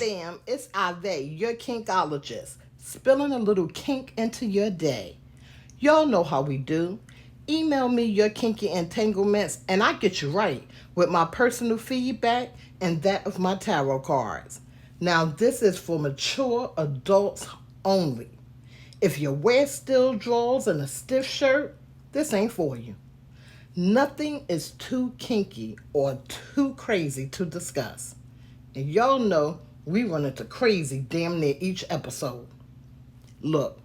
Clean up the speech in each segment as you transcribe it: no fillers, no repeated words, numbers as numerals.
fam, it's ahvay, your kinkologist, spilling a little kink into your day. Y'all know how we do. Email me your kinky entanglements and I get you right with my personal feedback and that of my tarot cards. Now this is for mature adults only. If you wear steel drawers and a stiff shirt, this ain't for you. Nothing is too kinky or too crazy to discuss. And y'all know we run into crazy damn near each episode. Look,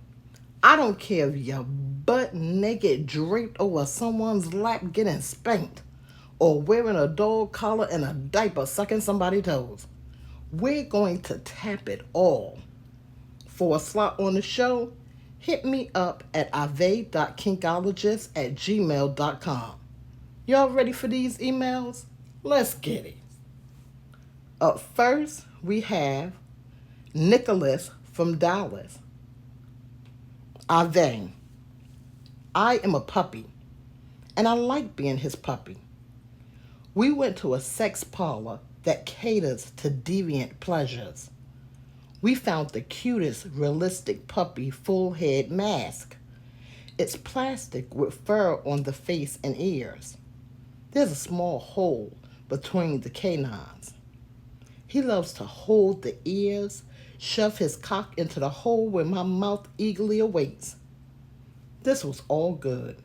I don't care if you're butt naked draped over someone's lap getting spanked or wearing a dog collar and a diaper sucking somebody's toes. We're going to tap it all. For a slot on the show, hit me up at ahvay.kinkologist@gmail.com. Y'all ready for these emails? Let's get it. Up first, we have Nicholas from Dallas. Ahvay, I am a puppy, and I like being his puppy. We went to a sex parlor that caters to deviant pleasures. We found the cutest realistic puppy full head mask. It's plastic with fur on the face and ears. There's a small hole between the canines. He loves to hold the ears, shove his cock into the hole where my mouth eagerly awaits. This was all good.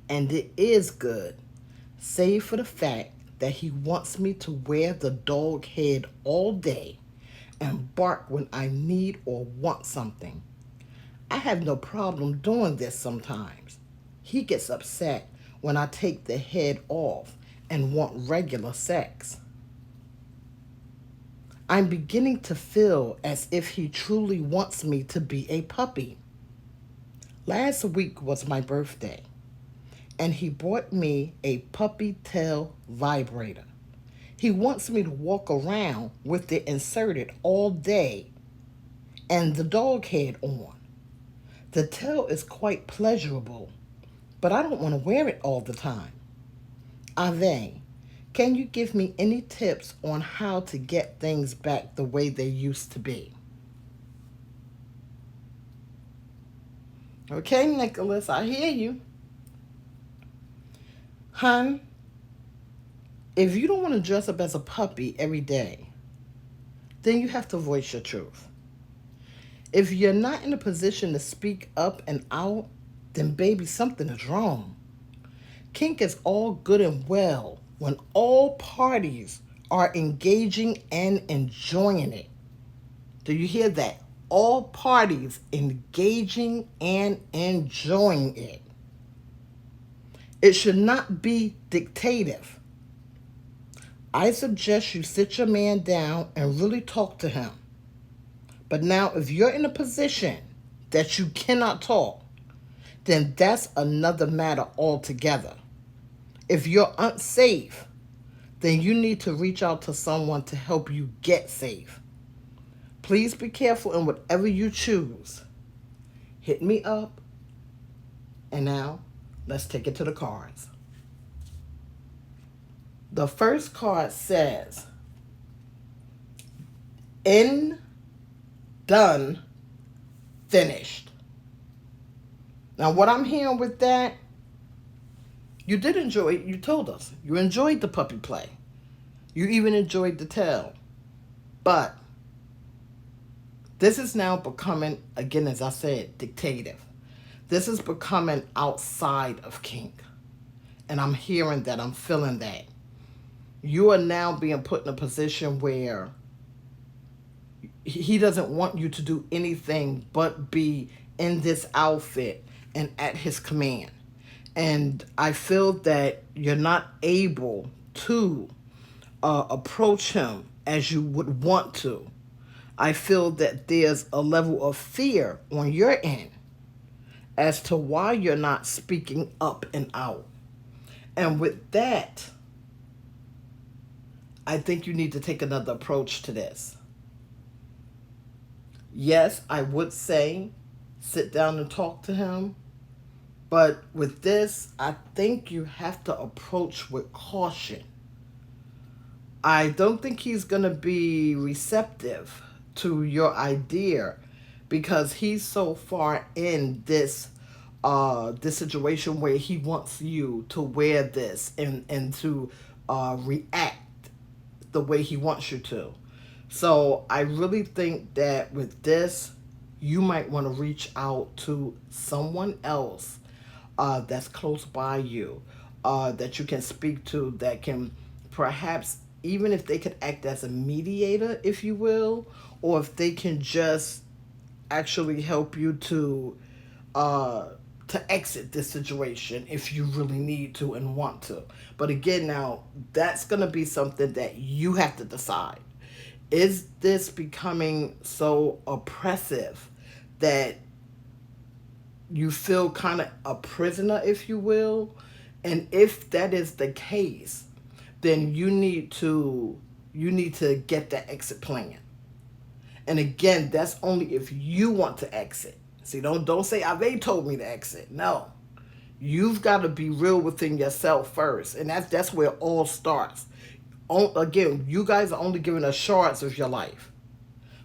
And it is good, save for the fact that he wants me to wear the dog head all day and bark when I need or want something. I have no problem doing this sometimes. He gets upset when I take the head off and want regular sex. I'm beginning to feel as if he truly wants me to be a puppy. Last week was my birthday, and he bought me a puppy tail vibrator. He wants me to walk around with it inserted all day and the dog head on. The tail is quite pleasurable, but I don't want to wear it all the time. Ahvay, can you give me any tips on how to get things back the way they used to be? Okay, Nicholas, I hear you. Hun, if you don't want to dress up as a puppy every day, then you have to voice your truth. If you're not in a position to speak up and out, then baby, something is wrong. Kink is all good and well when all parties are engaging and enjoying it. Do you hear that? All parties engaging and enjoying it. It should not be dictative. I suggest you sit your man down and really talk to him. But now, if you're in a position that you cannot talk, then that's another matter altogether. If you're unsafe, then you need to reach out to someone to help you get safe. Please be careful in whatever you choose. Hit me up. And now, let's take it to the cards. The first card says, done, finished. Now, what I'm hearing with that, you did enjoy it. You told us. You enjoyed the puppy play. You even enjoyed the tail. But this is now becoming, again, as I said, dictative. This is becoming outside of kink. And I'm hearing that. I'm feeling that. You are now being put in a position where he doesn't want you to do anything but be in this outfit and at his command. And I feel that you're not able to approach him as you would want to. I feel that there's a level of fear on your end as to why you're not speaking up and out. And with that, I think you need to take another approach to this. Yes, I would say sit down and talk to him. But with this, I think you have to approach with caution. I don't think he's going to be receptive to your idea because he's so far in this situation where he wants you to wear this and to react the way he wants you to. So I really think that with this, you might want to reach out to someone else that's close by you, that you can speak to, that can perhaps, even if they could act as a mediator, if you will, or if they can just actually help you uh, to exit this situation if you really need to and want to. But again, now that's going to be something that you have to decide. Is this becoming so oppressive that you feel kind of a prisoner, if you will? And if that is the case, then you need to get that exit plan. And again, that's only if you want to exit. See, don't say ahvay told me to exit. No. You've got to be real within yourself first. And that's where it all starts. Again, you guys are only giving us shards of your life.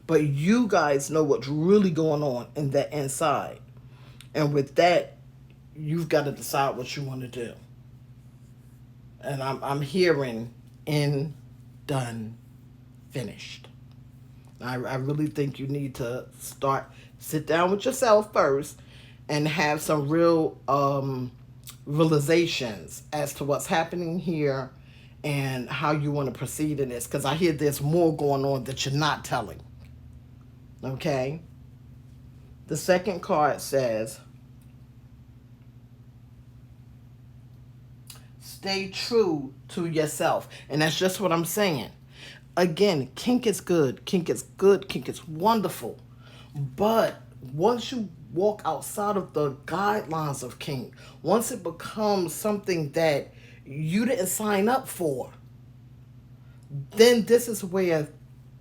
But you guys know what's really going on in that inside. And with that, you've got to decide what you want to do. And I'm hearing in, done, finished. I really think you need to sit down with yourself first and have some real realizations as to what's happening here and how you want to proceed in this. Because I hear there's more going on that you're not telling. Okay? The second card says, stay true to yourself. And that's just what I'm saying. Again, kink is good. Kink is good. Kink is wonderful. But once you walk outside of the guidelines of kink, once it becomes something that you didn't sign up for, then this is where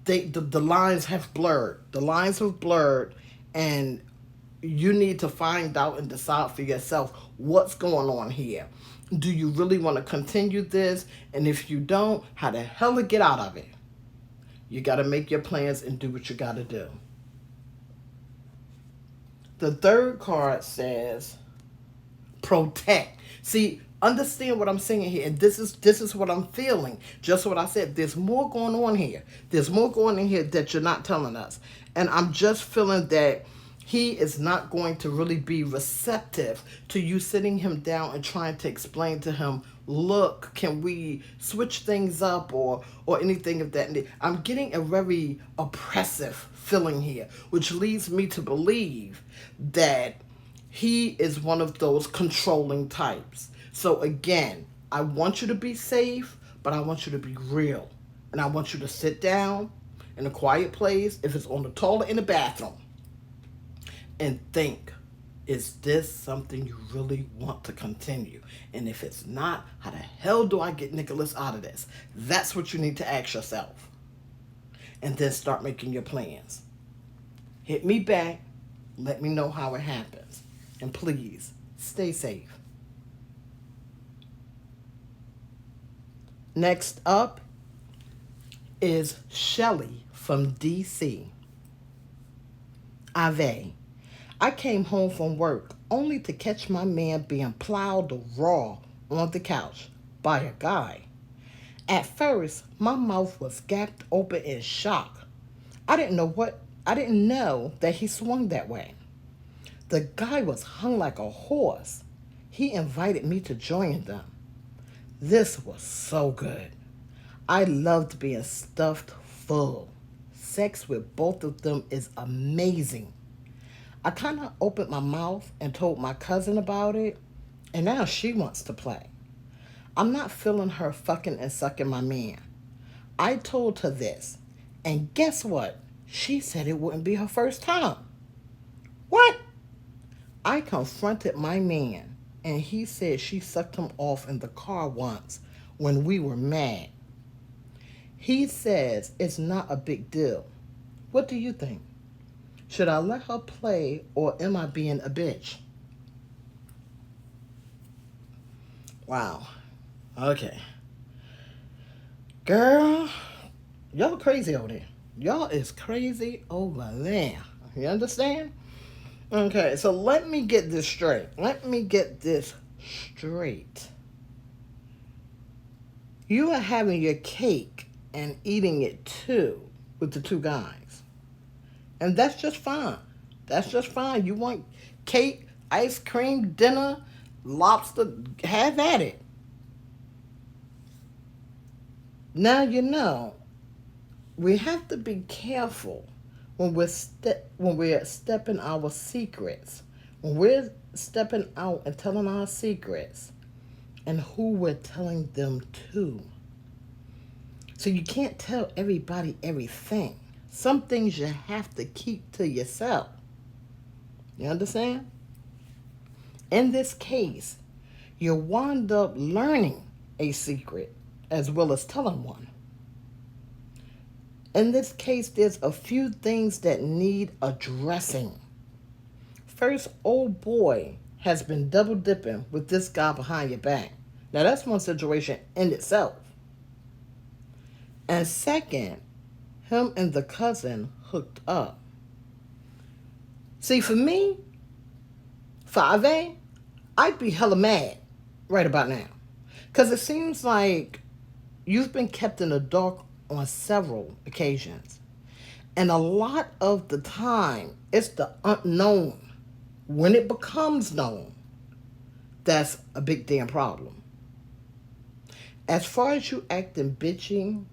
the lines have blurred. The lines have blurred, and you need to find out and decide for yourself what's going on here. Do you really want to continue this? And if you don't, how the hell to get out of it? You got to make your plans and do what you got to do. The third card says protect. See, understand what I'm saying here, and this is what I'm feeling. Just what I said. There's more going on here. There's more going on here that you're not telling us, and I'm just feeling that he is not going to really be receptive to you sitting him down and trying to explain to him, look, can we switch things up or anything of that. I'm getting a very oppressive feeling here, which leads me to believe that he is one of those controlling types. So again, I want you to be safe, but I want you to be real. And I want you to sit down in a quiet place, if it's on the toilet in the bathroom, and think, is this something you really want to continue? And if it's not, how the hell do I get Nicholas out of this? That's what you need to ask yourself. And then start making your plans. Hit me back. Let me know how it happens. And please, stay safe. Next up is Shelly from DC. Ahvay. I came home from work only to catch my man being plowed raw on the couch by a guy. At first, my mouth was gapped open in shock. I didn't know that he swung that way. The guy was hung like a horse. He invited me to join them. This was so good. I loved being stuffed full. Sex with both of them is amazing. I kind of opened my mouth and told my cousin about it, and now she wants to play. I'm not feeling her fucking and sucking my man. I told her this, and guess what? She said it wouldn't be her first time. What? I confronted my man, and he said she sucked him off in the car once when we were mad. He says it's not a big deal. What do you think? Should I let her play, or am I being a bitch? Wow. Okay. Girl, Y'all crazy over there. Y'all is crazy over there. You understand? Okay, so let me get this straight. Let me get this straight. You are having your cake and eating it too with the two guys. And that's just fine. That's just fine. You want cake, ice cream, dinner, lobster, have at it. Now you know we have to be careful when we're stepping our secrets. When we're stepping out and telling our secrets and who we're telling them to. So you can't tell everybody everything. Some things you have to keep to yourself. You understand? In this case, you wind up learning a secret as well as telling one. In this case, there's a few things that need addressing. First, old boy has been double dipping with this guy behind your back. Now, that's one situation in itself. And second, him and the cousin hooked up. See, for me, for ahvay, I'd be hella mad right about now. Because it seems like you've been kept in the dark on several occasions. And a lot of the time, it's the unknown. When it becomes known, that's a big damn problem. As far as you acting bitchy,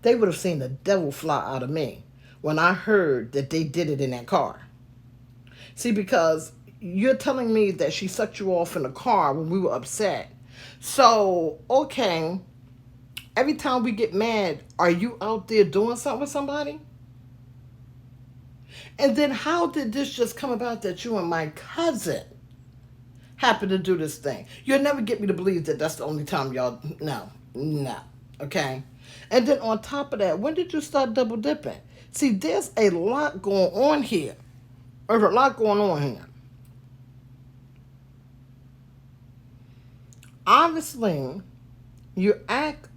they would have seen the devil fly out of me when I heard that they did it in that car. See, because you're telling me that she sucked you off in the car when we were upset. So, okay, every time we get mad, are you out there doing something with somebody? And then how did this just come about that you and my cousin happen to do this thing? You'll never get me to believe that that's the only time y'all... No. Okay? And then on top of that, when did you start double dipping? See, there's a lot going on here. There's a lot going on here. Obviously, you act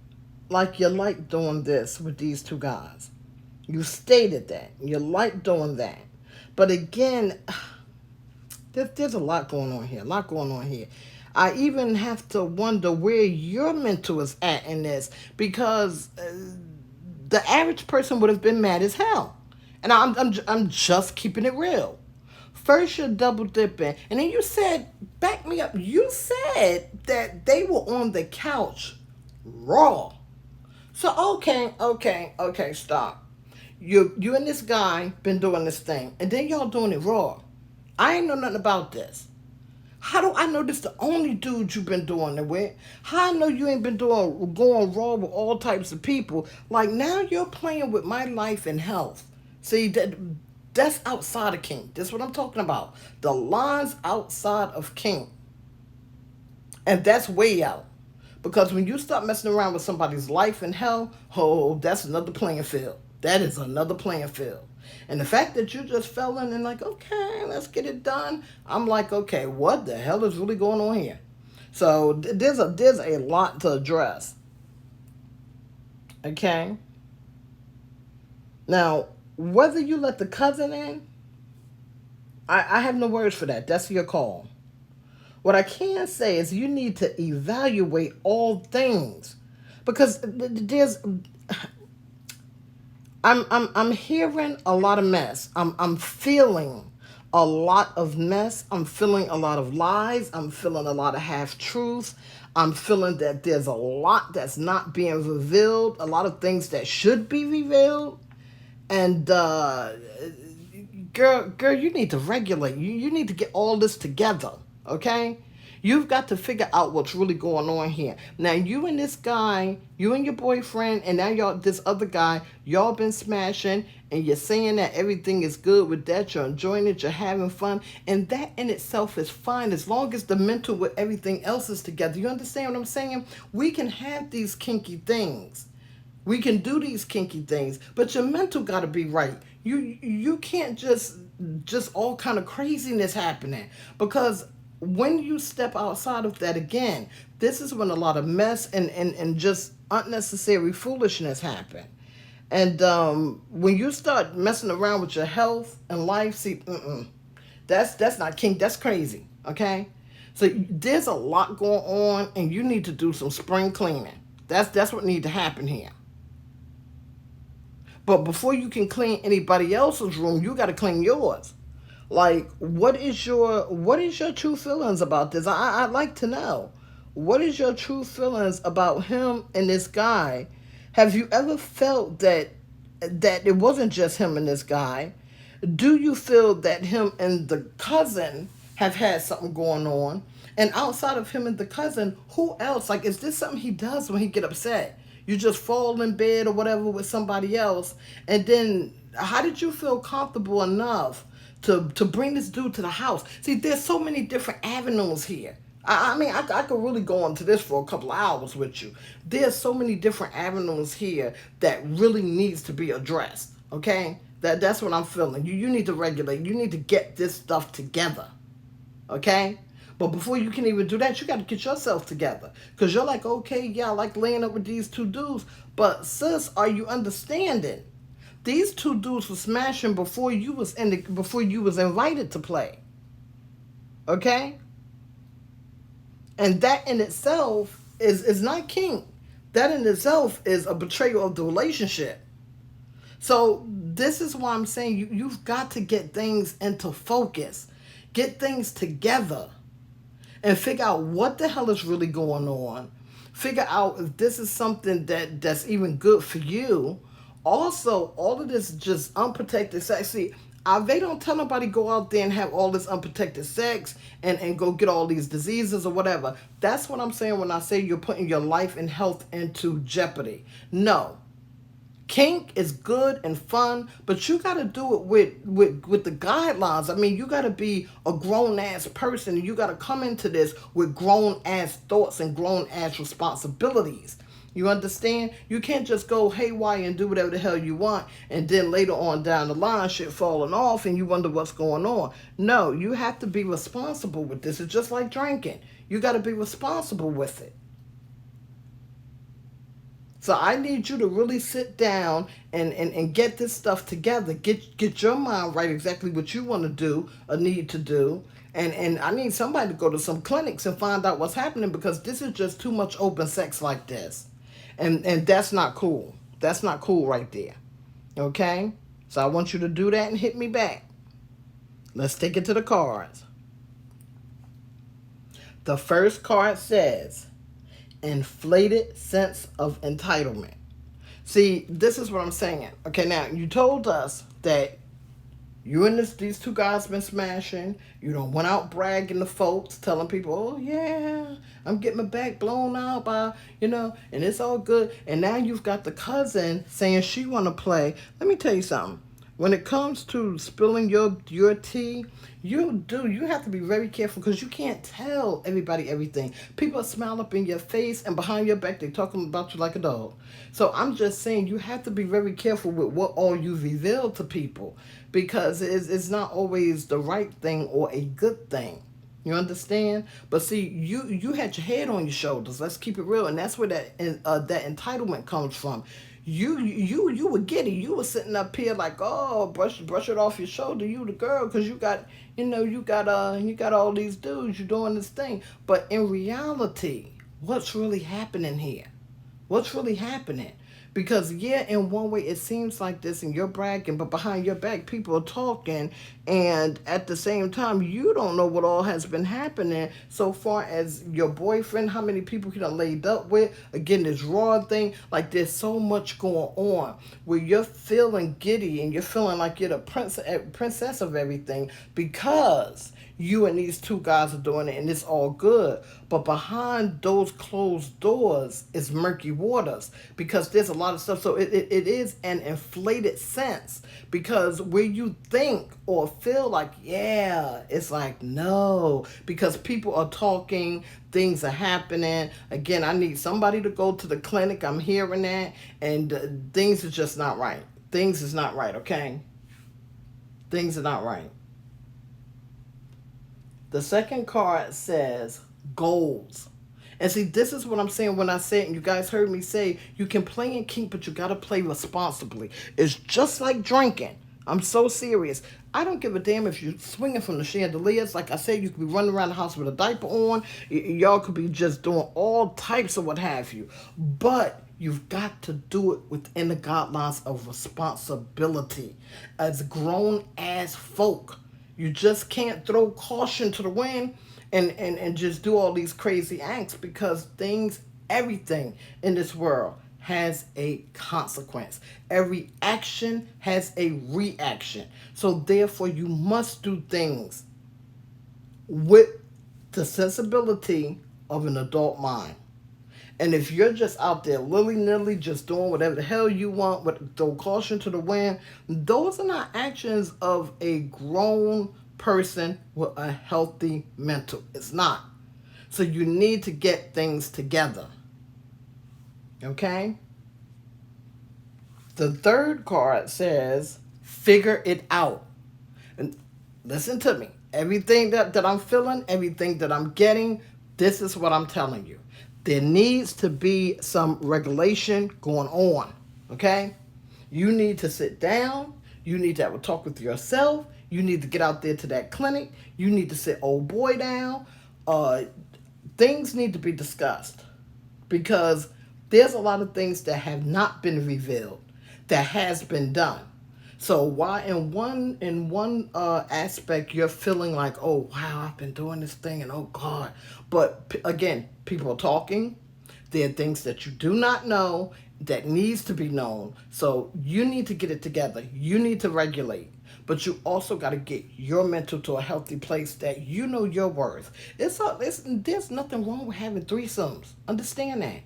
like you like doing this with these two guys. You stated that. You like doing that. But again, there's a lot going on here. I even have to wonder where your mental is at in this, because the average person would have been mad as hell. And I'm just keeping it real. First you're double dipping, and then you said, back me up, you said that they were on the couch raw. So okay, stop. You and this guy been doing this thing, and then y'all doing it raw. I ain't know nothing about this. How do I know this the only dude you've been doing it with? How I know you ain't been going raw with all types of people? Like, now you're playing with my life and health. See, that's outside of kink. That's what I'm talking about. The lines outside of kink. And that's way out. Because when you start messing around with somebody's life and health, oh, that's another playing field. That is another playing field. And the fact that you just fell in and like, okay, let's get it done. I'm like, okay, what the hell is really going on here? So there's a lot to address. Okay? Now, whether you let the cousin in, I have no words for that. That's your call. What I can say is you need to evaluate all things. Because there's... I'm hearing a lot of mess. I'm feeling a lot of mess. I'm feeling a lot of lies. I'm feeling a lot of half-truths. I'm feeling that there's a lot that's not being revealed. A lot of things that should be revealed. And, girl, you need to regulate. You need to get all this together, okay? You've got to figure out what's really going on here. Now, you and this guy, you and your boyfriend, and now this other guy, y'all been smashing, and you're saying that everything is good with that. You're enjoying it. You're having fun. And that in itself is fine as long as the mental with everything else is together. You understand what I'm saying? We can have these kinky things. We can do these kinky things, but your mental got to be right. You can't just all kind of craziness happening, because when you step outside of that again, this is when a lot of mess and just unnecessary foolishness happen. And when you start messing around with your health and life, see, that's not kink. That's crazy. Okay, so there's a lot going on, and you need to do some spring cleaning. That's what need to happen here. But before you can clean anybody else's room, you got to clean yours. Like, what is your true feelings about this? I'd like to know. What is your true feelings about him and this guy? Have you ever felt that it wasn't just him and this guy? Do you feel that him and the cousin have had something going on? And outside of him and the cousin, who else? Like, is this something he does when he get upset? You just fall in bed or whatever with somebody else, and then how did you feel comfortable enough to bring this dude to the house? See, there's so many different avenues here. I mean, I could really go into this for a couple of hours with you. There's so many different avenues here that really needs to be addressed. Okay, that's what I'm feeling. You need to regulate. You need to get this stuff together. Okay. But before you can even do that, you got to get yourself together. Because you're like, okay, yeah, I like laying up with these two dudes. But sis, are you understanding? These two dudes were smashing before you was invited to play. Okay? And that in itself is not kink. That in itself is a betrayal of the relationship. So this is why I'm saying you've got to get things into focus. Get things together. And figure out what the hell is really going on. Figure out if this is something that's even good for you. Also, all of this just unprotected sex. See, they don't tell nobody go out there and have all this unprotected sex and go get all these diseases or whatever. That's what I'm saying when I say you're putting your life and health into jeopardy. No, kink is good and fun, but you got to do it with the guidelines. I mean, you got to be a grown ass person, and you got to come into this with grown ass thoughts and grown ass responsibilities. You understand? You can't just go haywire and do whatever the hell you want, and then later on down the line, shit falling off, and you wonder what's going on. No, you have to be responsible with this. It's just like drinking. You got to be responsible with it. So I need you to really sit down and get this stuff together. Get your mind right, exactly what you want to do or need to do. And I need somebody to go to some clinics and find out what's happening, because this is just too much open sex like this. And that's not cool. That's not cool right there. Okay? So I want you to do that and hit me back. Let's take it to the cards. The first card says, inflated sense of entitlement. See, this is what I'm saying. Okay, now you told us that you and these two guys been smashing. You don't went out bragging to folks, telling people, "Oh yeah, I'm getting my back blown out by, and it's all good." And now you've got the cousin saying she want to play. Let me tell you something. When it comes to spilling your tea, you have to be very careful, because you can't tell everybody everything. People smile up in your face, and behind your back they talking about you like a dog. So I'm just saying you have to be very careful with what all you reveal to people, because it's not always the right thing or a good thing. You understand? But see, you had your head on your shoulders. Let's keep it real, and that's where that entitlement comes from. You were giddy. You were sitting up here like, oh, brush it off your shoulder. You the girl, because you got all these dudes. You're doing this thing. But in reality, what's really happening here? What's really happening? Because, yeah, in one way it seems like this and you're bragging, but behind your back people are talking, and at the same time you don't know what all has been happening so far as your boyfriend, how many people he done laid up with, again, this raw thing. Like, there's so much going on where you're feeling giddy and you're feeling like you're the princess of everything, because you and these two guys are doing it and it's all good. But behind those closed doors is murky waters, because there's a lot of stuff. So it is an inflated sense, because where you think or feel like, yeah, it's like, no, because people are talking, things are happening. Again, I need somebody to go to the clinic. I'm hearing that, and things are just not right. Things is not right, okay? Things are not right. The second card says goals. And see, this is what I'm saying when I say it, and you guys heard me say, you can play in kink, but you gotta play responsibly. It's just like drinking. I'm so serious. I don't give a damn if you're swinging from the chandeliers. Like I said, you could be running around the house with a diaper on. Y'all could be just doing all types of what have you. But you've got to do it within the guidelines of responsibility. As grown ass folk, you just can't throw caution to the wind and just do all these crazy acts, because everything in this world has a consequence. Every action has a reaction. So therefore you must do things with the sensibility of an adult mind. And if you're just out there willy-nilly just doing whatever the hell you want with throw caution to the wind, those are not actions of a grown person with a healthy mental. It's not. So you need to get things together. Okay? The third card says, figure it out. And listen to me. Everything that I'm feeling, everything that I'm getting, this is what I'm telling you. There needs to be some regulation going on. Okay? You need to sit down. You need to have a talk with yourself. You need to get out there to that clinic. You need to sit old boy down. Things need to be discussed, because there's a lot of things that have not been revealed that has been done. So why in one aspect you're feeling like, oh wow, I've been doing this thing and oh god, but again, people are talking. There are things that you do not know that needs to be known. So you need to get it together. You need to regulate. But you also got to get your mental to a healthy place that you know your worth. There's nothing wrong with having threesomes. Understand that.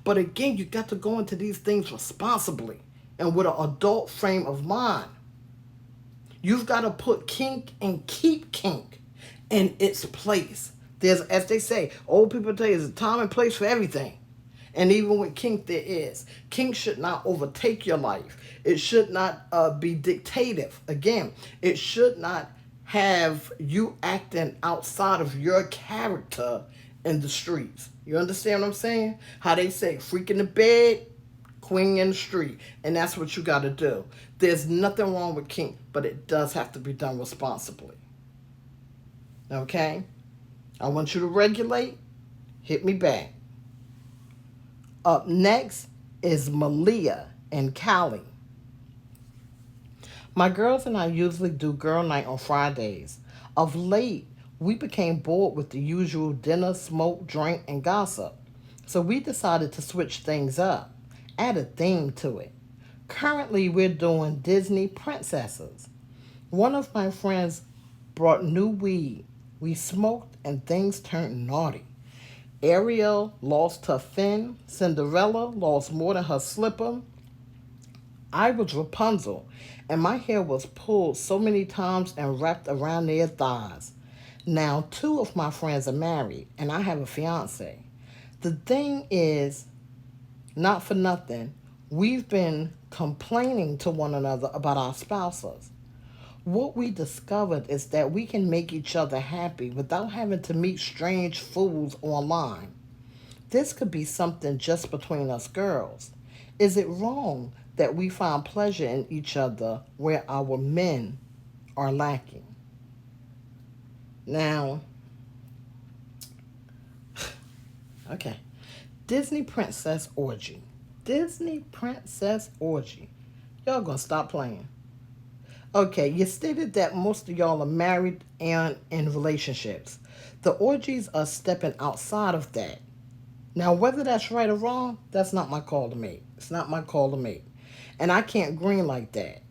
But again, you got to go into these things responsibly and with an adult frame of mind. You've got to put kink and keep kink in its place. There's, as they say, old people tell you, there's a time and place for everything. And even with kink, there is. Kink should not overtake your life. It should not be dictative. Again, it should not have you acting outside of your character in the streets. You understand what I'm saying? How they say, freak in the bed, queen in the street. And that's what you got to do. There's nothing wrong with kink, but it does have to be done responsibly. Okay? I want you to regulate. Hit me back. Up next is Malia and Callie. My girls and I usually do girl night on Fridays. Of late, we became bored with the usual dinner, smoke, drink, and gossip. So we decided to switch things up, add a theme to it. Currently, we're doing Disney princesses. One of my friends brought new weed. We smoked and things turned naughty. Ariel lost her fin. Cinderella lost more than her slipper. I was Rapunzel, and my hair was pulled so many times and wrapped around their thighs. Now, two of my friends are married, and I have a fiance. The thing is, not for nothing, we've been complaining to one another about our spouses. What we discovered is that we can make each other happy without having to meet strange fools online. This could be something just between us girls. Is it wrong that we find pleasure in each other where our men are lacking? Now, okay. Disney Princess Orgy. Disney Princess Orgy. Y'all gonna stop playing. Okay, you stated that most of y'all are married and in relationships. The orgies are stepping outside of that. Now, whether that's right or wrong, that's not my call to make. It's not my call to make. And I can't green like that.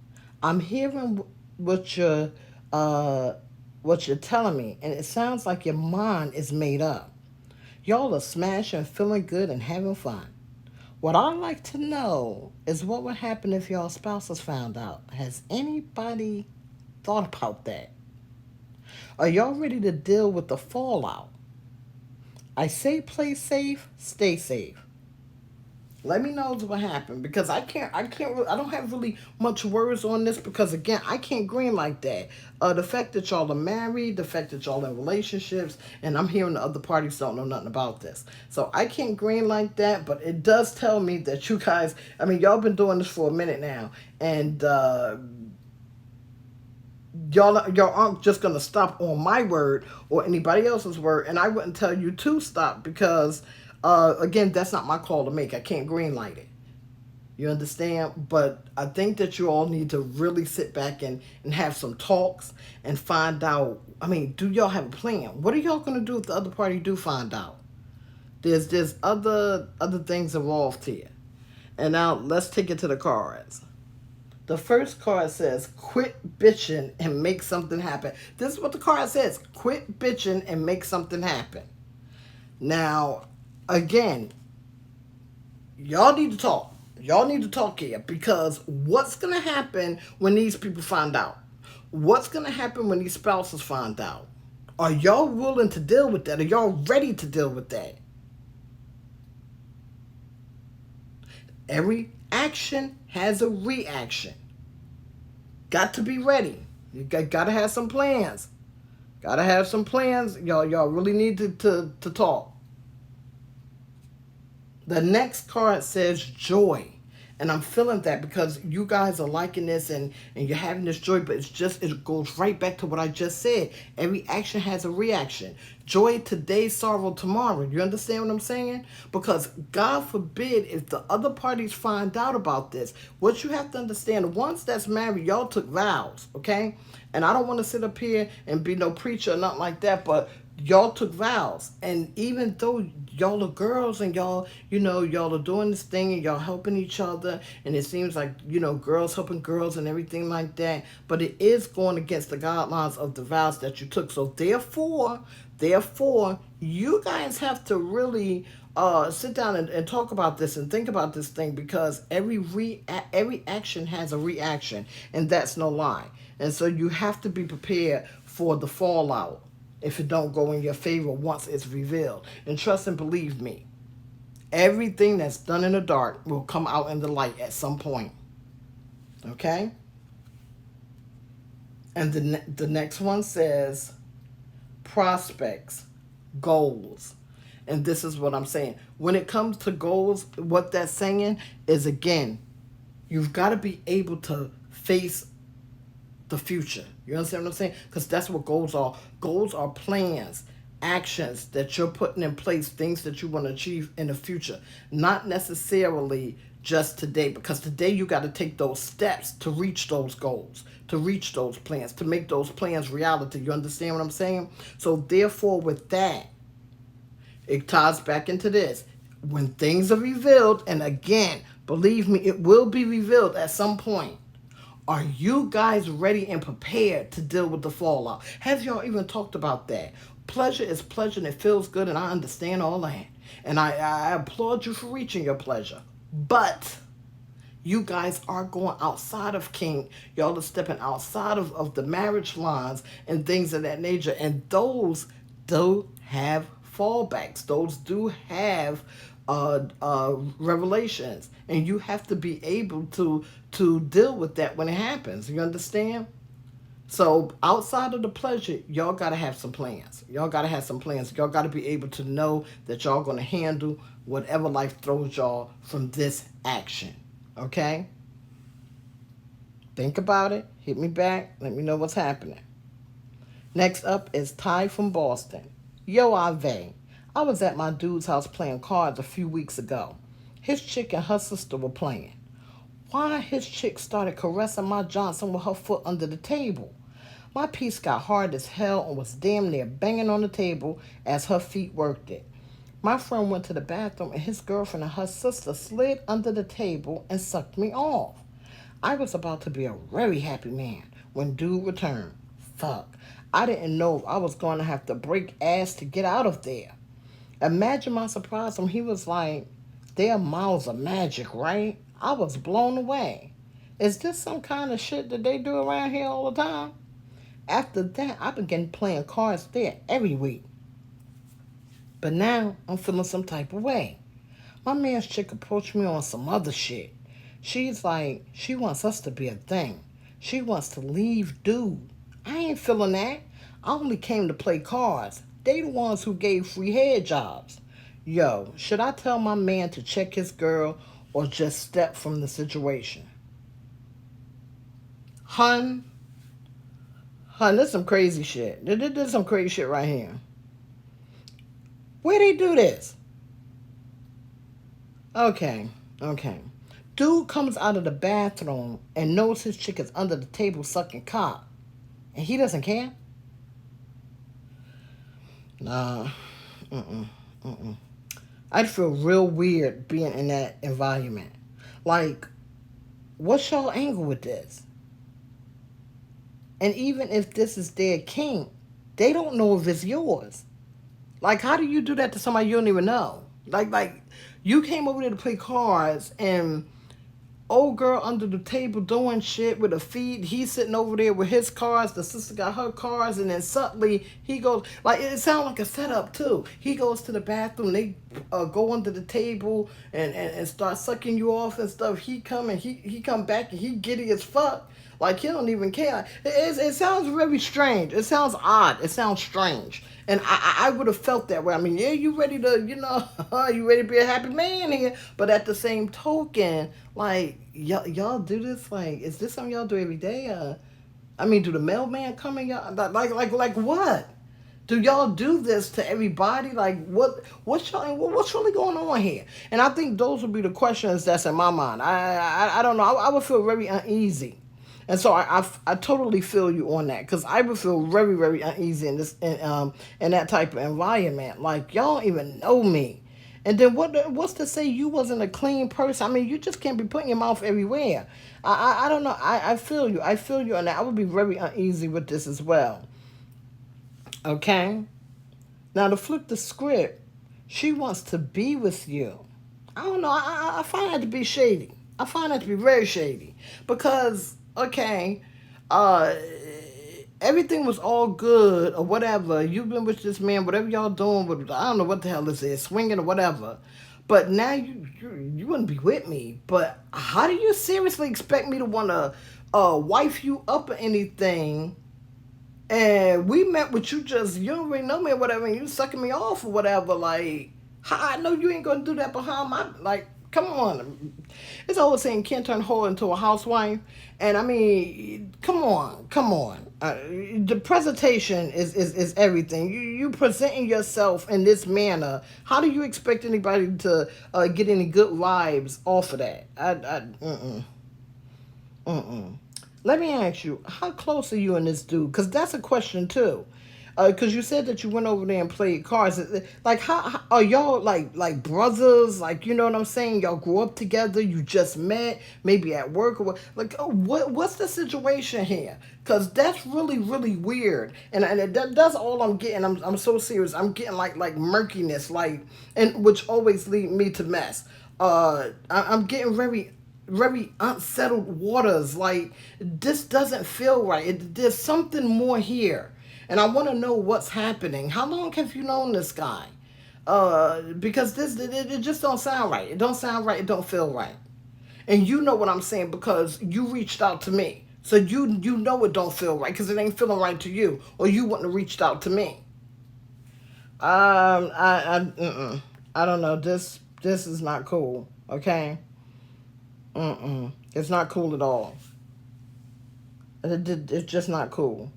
I'm hearing what you're, uh, what you're telling me, and it sounds like your mind is made up. Y'all are smashing, feeling good, and having fun. What I'd like to know is what would happen if y'all spouses found out. Has anybody thought about that? Are y'all ready to deal with the fallout? I say play safe, stay safe. Let me know what happened because I don't have really much words on this because again, I can't green like that. The fact that y'all are married, the fact that y'all in relationships, and I'm hearing the other parties don't know nothing about this. So I can't green like that, but it does tell me that you guys, I mean, y'all been doing this for a minute now, and y'all aren't just gonna stop on my word or anybody else's word, and I wouldn't tell you to stop because again, that's not my call to make. I can't green light it. You understand? But I think that you all need to really sit back and have some talks and find out. I mean, do y'all have a plan? What are y'all gonna do if the other party do find out? There's other things involved here. And now let's take it to the cards. The first card says, quit bitching and make something happen. This is what the card says. Quit bitching and make something happen. Now, again, y'all need to talk. Y'all need to talk here because what's going to happen when these people find out? What's going to happen when these spouses find out? Are y'all willing to deal with that? Are y'all ready to deal with that? Every action has a reaction. Got to be ready. You got to have some plans. Got to have some plans. Y'all really need to talk. The next card says joy. And I'm feeling that because you guys are liking this and you're having this joy, but it goes right back to what I just said. Every action has a reaction. Joy today, sorrow tomorrow. You understand what I'm saying? Because God forbid if the other parties find out about this, what you have to understand, once that's married, y'all took vows, okay? And I don't want to sit up here and be no preacher or nothing like that, but y'all took vows. And even though y'all are girls and y'all are doing this thing and y'all helping each other and it seems like girls helping girls and everything like that, but it is going against the guidelines of the vows that you took. So therefore you guys have to really sit down and talk about this and think about this thing because every action has a reaction, and that's no lie. And so you have to be prepared for the fallout if it don't go in your favor once it's revealed. And trust and believe me, everything that's done in the dark will come out in the light at some point. Okay? And the next one says prospects, goals. And this is what I'm saying. When it comes to goals, what that's saying is, again, you've got to be able to face the future. You understand what I'm saying? Because that's what goals are. Goals are plans, actions that you're putting in place, things that you want to achieve in the future. Not necessarily just today, because today you got to take those steps to reach those goals, to reach those plans, to make those plans reality. You understand what I'm saying? So therefore, with that, it ties back into this. When things are revealed, and again, believe me, it will be revealed at some point. Are you guys ready and prepared to deal with the fallout? Have y'all even talked about that? Pleasure is pleasure and it feels good, and I understand all that. And I applaud you for reaching your pleasure. But you guys are going outside of kink. Y'all are stepping outside of the marriage lines and things of that nature. And those do have fallbacks. Those do have revelations. And you have to be able to deal with that when it happens. You understand? So outside of the pleasure, y'all got to have some plans. Y'all got to have some plans. Y'all got to be able to know that y'all going to handle whatever life throws y'all from this action. Okay? Think about it. Hit me back. Let me know what's happening. Next up is Ty from Boston. Yo, ahvay. I was at my dude's house playing cards a few weeks ago. His chick and her sister were playing. Why his chick started caressing my Johnson with her foot under the table. My piece got hard as hell and was damn near banging on the table as her feet worked it. My friend went to the bathroom and his girlfriend and her sister slid under the table and sucked me off. I was about to be a very happy man when dude returned. Fuck. I didn't know if I was going to have to break ass to get out of there. Imagine my surprise when he was like, "They're miles of magic, right?" I was blown away. Is this some kind of shit that they do around here all the time? After that, I began playing cards there every week. But now, I'm feeling some type of way. My man's chick approached me on some other shit. She's like, she wants us to be a thing. She wants to leave dude. I ain't feeling that. I only came to play cards. They the ones who gave free head jobs. Yo, should I tell my man to check his girl or just step from the situation? Hun, hun, this some crazy shit. This some crazy shit right here. Where they do this? Okay, okay. Dude comes out of the bathroom and knows his chick is under the table sucking cock, and he doesn't care? Nah, mm-mm, mm-mm. I'd feel real weird being in that environment. Like, what's y'all angle with this? And even if this is their king, they don't know if it's yours. Like, how do you do that to somebody you don't even know? Like, you came over there to play cards, and old girl under the table doing shit with her feet. He's sitting over there with his cards. The sister got her cards, and then suddenly he goes, like, it sounds like a setup too. He goes to the bathroom. They go under the table and start sucking you off and stuff. He come and he come back and he giddy as fuck. Like, he don't even care. It sounds very strange. It sounds odd. It sounds strange. And I would have felt that way. I mean, yeah, you ready to, you ready to be a happy man here. But at the same token, like, y'all do this? Like, is this something y'all do every day? I mean, do the mailman come in y'all? Like what? Do y'all do this to everybody? Like, what's really going on here? And I think those would be the questions that's in my mind. I don't know. I would feel very uneasy. And so I totally feel you on that, because I would feel very, very uneasy in that type of environment. Like, y'all don't even know me. And then what's to say you wasn't a clean person? I mean, you just can't be putting your mouth everywhere. I don't know. I feel you. I feel you on that. I would be very uneasy with this as well. Okay? Now, to flip the script, she wants to be with you. I don't know. I find that to be shady. I find that to be very shady. Because, okay, everything was all good or whatever. You've been with this man, whatever y'all doing with, I don't know what the hell this is, swinging or whatever. But now you wouldn't be with me. But how do you seriously expect me to want to wife you up or anything? And we met with you you don't really know me or whatever, and you sucking me off or whatever. Like, how I know you ain't gonna do that behind my, like, come on. It's always saying can't turn whore into a housewife. And I mean, come on. The presentation is everything. You presenting yourself in this manner. How do you expect anybody to get any good vibes off of that? Let me ask you, how close are you and this dude? Because that's a question too. Because you said that you went over there and played cards. Like, how are y'all like brothers? Like, you know what I'm saying? Y'all grew up together. You just met, maybe at work or what? Like, what's the situation here? Because that's really, really weird. And that's all I'm getting. I'm so serious. I'm getting like murkiness, like, and which always lead me to mess. I'm getting very unsettled waters. Like, this doesn't feel right. There's something more here. And I want to know what's happening. How long have you known this guy? Because it just don't sound right. It don't sound right. It don't feel right. And you know what I'm saying, because you reached out to me. So you know it don't feel right because it ain't feeling right to you, or you wouldn't have reached out to me. I don't know. This is not cool. Okay. It's not cool at all. It's just not cool.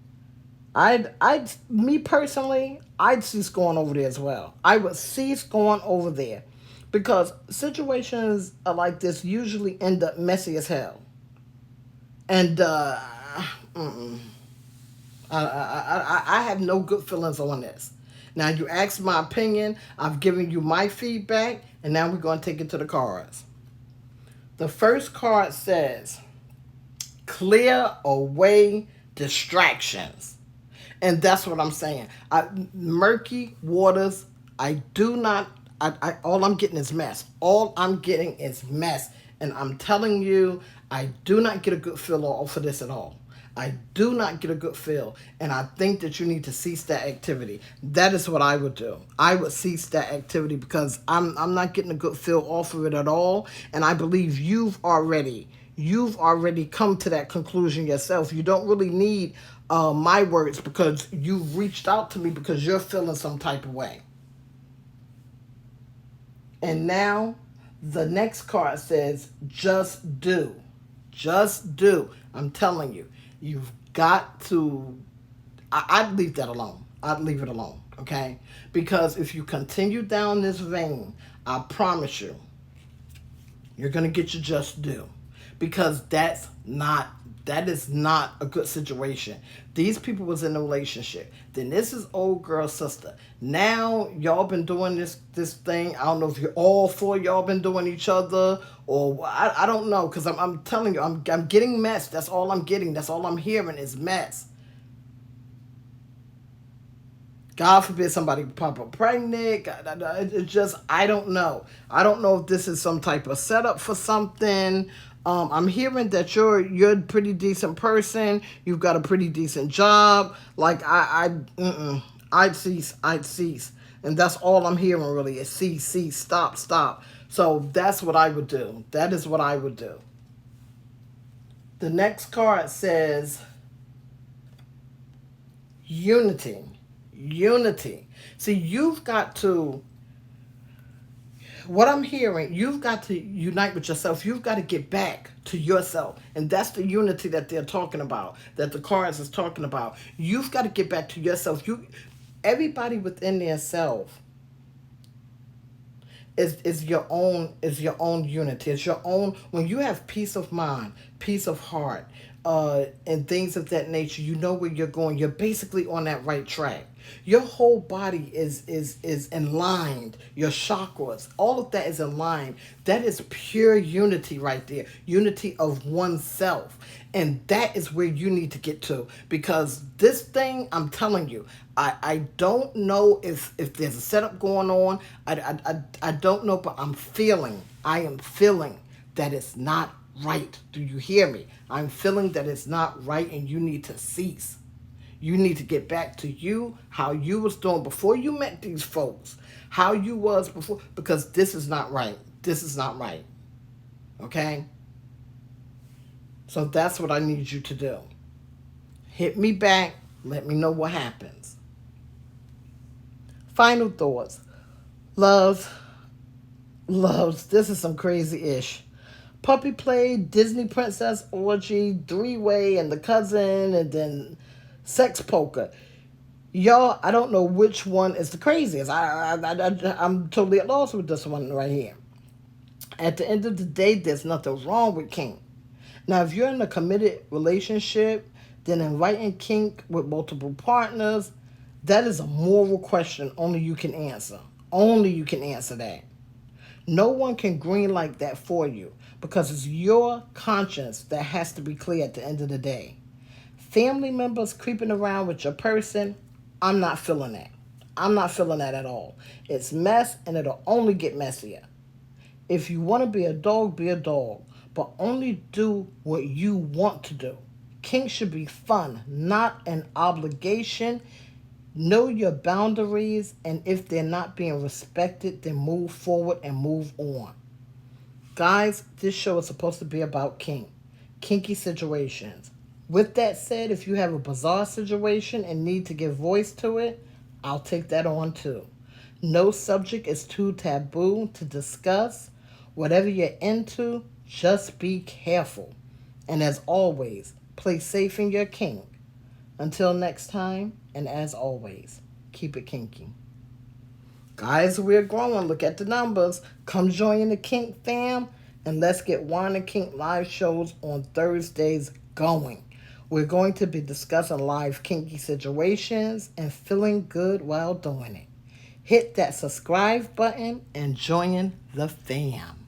Me personally, I'd cease going over there as well. I would cease going over there, because situations like this usually end up messy as hell. And I have no good feelings on this. Now, you asked my opinion. I've given you my feedback, and now we're going to take it to the cards. The first card says, clear away distractions. And that's what I'm saying. Murky waters. I do not, all I'm getting is mess. All I'm getting is mess. And I'm telling you, I do not get a good feel off of this at all. I do not get a good feel, and I think that you need to cease that activity. That is what I would do. I would cease that activity because I'm not getting a good feel off of it at all, and I believe you've already come to that conclusion yourself. You don't really need my words because you've reached out to me because you're feeling some type of way. And now the next card says, just do. Just do. I'm telling you, you've got to. I'd leave that alone. I'd leave it alone. Okay? Because if you continue down this vein, I promise you, you're going to get your just due. Because that is not a good situation. These people was in a relationship. Then this is old girl sister. Now y'all been doing this thing. I don't know if you're all four y'all been doing each other or I don't know because I'm telling you I'm getting mess. That's all I'm getting. That's all I'm hearing is mess. God forbid somebody pop up pregnant. It's just, I don't know. I don't know if this is some type of setup for something. I'm hearing that you're a pretty decent person. You've got a pretty decent job. Like I'd cease, and that's all I'm hearing really is cease, stop, stop. So that's what I would do. That is what I would do. The next card says unity. Unity. See, you've got to, what I'm hearing, you've got to unite with yourself. You've got to get back to yourself. And that's the unity that they're talking about, that the cards is talking about. You've got to get back to yourself. Everybody within their self is your own unity. It's your own when you have peace of mind, peace of heart, and things of that nature, you know where you're going. You're basically on that right track. Your whole body is in line. Your chakras, all of that is in line. That is pure unity right there. Unity of oneself. And that is where you need to get to. Because this thing, I'm telling you, I don't know if there's a setup going on. I don't know, but I am feeling that it's not right. Do you hear me? I'm feeling that it's not right and you need to cease. You need to get back to you, how you was doing before you met these folks, how you was before, because this is not right. This is not right. Okay? So that's what I need you to do. Hit me back. Let me know what happens. Final thoughts. Loves, this is some crazy-ish. Puppy play, Disney Princess Orgy, three-way, and the cousin, and then sex poker. Y'all, I don't know which one is the craziest. I'm totally at loss with this one right here. At the end of the day, there's nothing wrong with kink. Now, if you're in a committed relationship, then inviting kink with multiple partners, that is a moral question only you can answer. Only you can answer that. No one can greenlight that for you because it's your conscience that has to be clear at the end of the day. Family members creeping around with your person, I'm not feeling that. I'm not feeling that at all. It's mess and it'll only get messier. If you want to be a dog, be a dog, but only do what you want to do. Kink should be fun, not an obligation. Know your boundaries, and if they're not being respected, then move forward and move on. Guys, this show is supposed to be about kinky situations. With that said, if you have a bizarre situation and need to give voice to it, I'll take that on too. No subject is too taboo to discuss. Whatever you're into, just be careful. And as always, play safe in your kink. Until next time, and as always, keep it kinky. Guys, we're growing. Look at the numbers. Come join the kink fam, and let's get Wine and Kink live shows on Thursdays going. We're going to be discussing live kinky situations and feeling good while doing it. Hit that subscribe button and join the fam.